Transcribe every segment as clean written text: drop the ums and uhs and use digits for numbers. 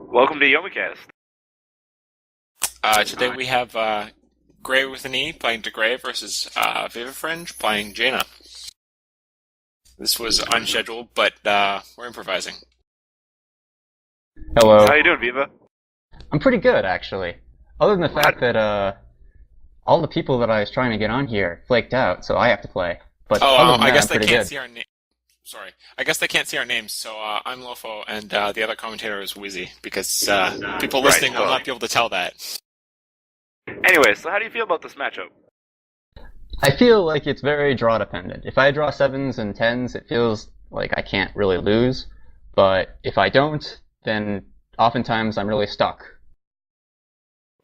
Welcome to Yomicast. Today we have GreyWithAnE playing DeGrey versus vivafringe playing Jaina. This was unscheduled, but we're improvising. Hello. How you doing, Viva? I'm pretty good, actually. Other than the fact that all the people that I was trying to get on here flaked out, so I have to play. But I guess they pretty can't good. see our name. Sorry, I guess they can't see our names. So I'm Lofo, and the other commentator is CWheezy, because people listening will not be able to tell that. Anyway, so how do you feel about this matchup? I feel like it's very draw dependent. If I draw 7s and 10s, it feels like I can't really lose. But if I don't, then oftentimes I'm really stuck.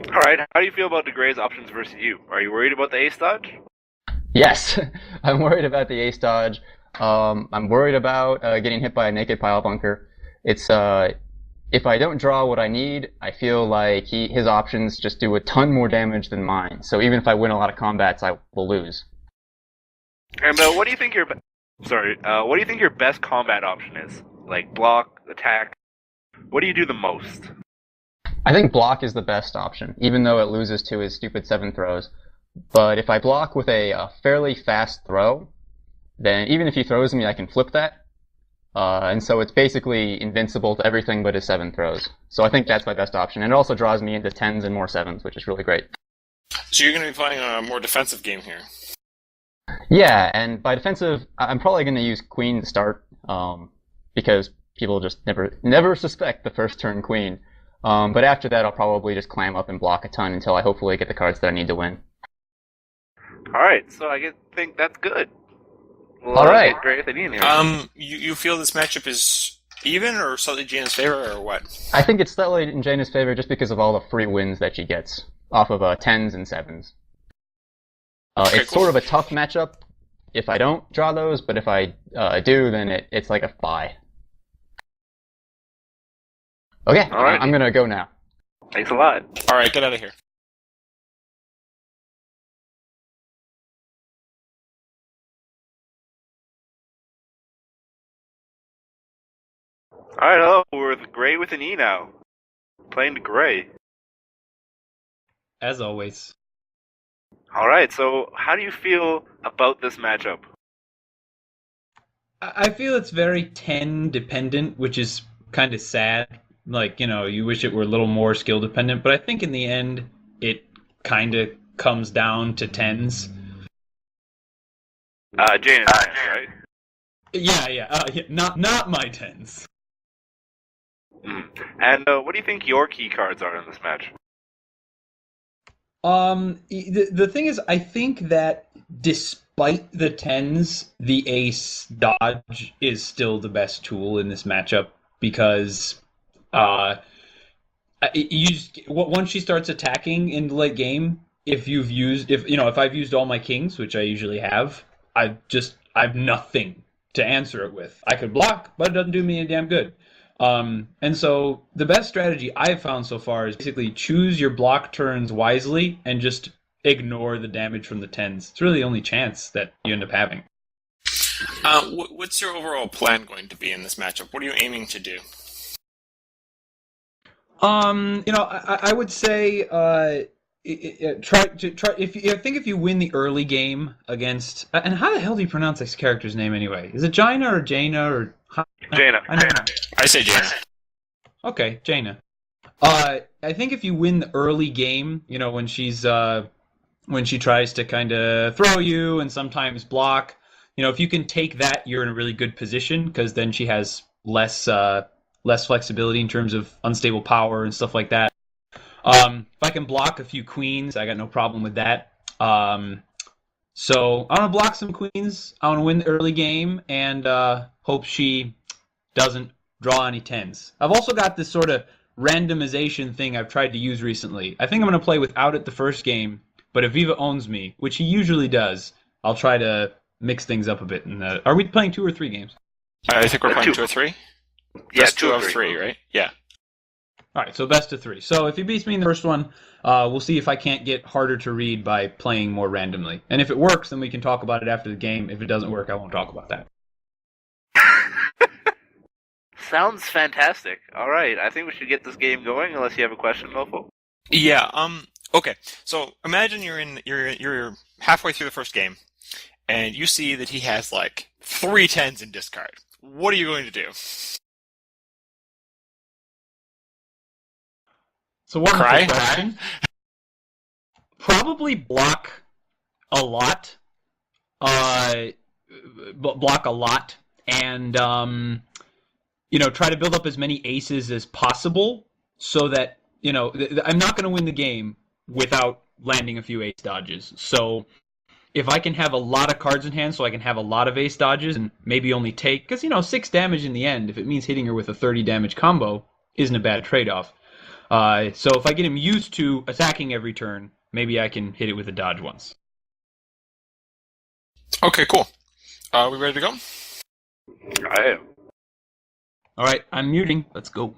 Alright, how do you feel about DeGrey's options versus you? Are you worried about the ace dodge? Yes, I'm worried about the ace dodge. I'm worried about getting hit by a naked pile bunker. It's if I don't draw what I need, I feel like his options just do a ton more damage than mine. So even if I win a lot of combats, I will lose. And what do you think your what do you think your best combat option is? Like block, attack. What do you do the most? I think block is the best option, even though it loses to his stupid 7 throws. But if I block with a fairly fast throw, then even if he throws me, I can flip that. And so it's basically invincible to everything but his 7 throws. So I think that's my best option. And it also draws me into 10s and more 7s, which is really great. So you're going to be playing a more defensive game here. Yeah, and by defensive, I'm probably going to use queen to start, because people just never suspect the first turn queen. But after that, I'll probably just clam up and block a ton until I hopefully get the cards that I need to win. Alright, so I think that's good. Well, Alright. Great with an here. You feel this matchup is even or slightly Jaina's favor, or what? I think it's slightly in Jaina's favor just because of all the free wins that she gets off of 10s and 7s. It's cool. sort of a tough matchup if I don't draw those, but if I do, then it's like a bye. Okay, Alright. I'm going to go now. Thanks a lot. Alright, get out of here. Alright, hello, we're with Grey with an E now. Playing DeGrey. As always. Alright, so how do you feel about this matchup? I feel it's very 10 dependent, which is kind of sad. Like, you wish it were a little more skill dependent, but I think in the end, it kind of comes down to 10s. Jaina, right? Yeah, not my 10s. And what do you think your key cards are in this match? The thing is, I think that despite the 10s, the ace dodge is still the best tool in this matchup because once she starts attacking in the late game, if I've used all my kings, which I usually have, I have nothing to answer it with. I could block, but it doesn't do me any damn good. And so the best strategy I've found so far is basically choose your block turns wisely and just ignore the damage from the 10s. It's really the only chance that you end up having. What's your overall plan going to be in this matchup? What are you aiming to do? I would say try. If you win the early game against, and how the hell do you pronounce this character's name anyway? Is it Jaina or Jaina or Jaina. I say Jaina. Okay, Jaina. I think if you win the early game, when she tries to kind of throw you and sometimes block, if you can take that, you're in a really good position because then she has less flexibility in terms of unstable power and stuff like that. If I can block a few queens, I got no problem with that. So I want to block some queens. I want to win the early game and hope she doesn't draw any 10s. I've also got this sort of randomization thing I've tried to use recently. I think I'm going to play without it the first game, but if Viva owns me, which he usually does, I'll try to mix things up a bit. Are we playing 2 or 3 games? I think we're playing 2 or 3. Yeah, Best 2 of 3, right? Yeah. All right, so best of 3. So if he beats me in the first one, we'll see if I can't get harder to read by playing more randomly. And if it works, then we can talk about it after the game. If it doesn't work, I won't talk about that. Sounds fantastic. All right, I think we should get this game going. Unless you have a question, Lofo. Yeah. Okay. So imagine you're halfway through the first game, and you see that he has like 3 10s in discard. What are you going to do? So one Cry? question. Probably block a lot. Block a lot, and try to build up as many aces as possible, so that I'm not going to win the game without landing a few ace dodges. So if I can have a lot of cards in hand, so I can have a lot of ace dodges and maybe only take, because 6 damage in the end, if it means hitting her with a 30 damage combo, isn't a bad trade-off. So if I get him used to attacking every turn, maybe I can hit it with a dodge once. Okay, cool. We ready to go? I am. All right, I'm muting. Let's go.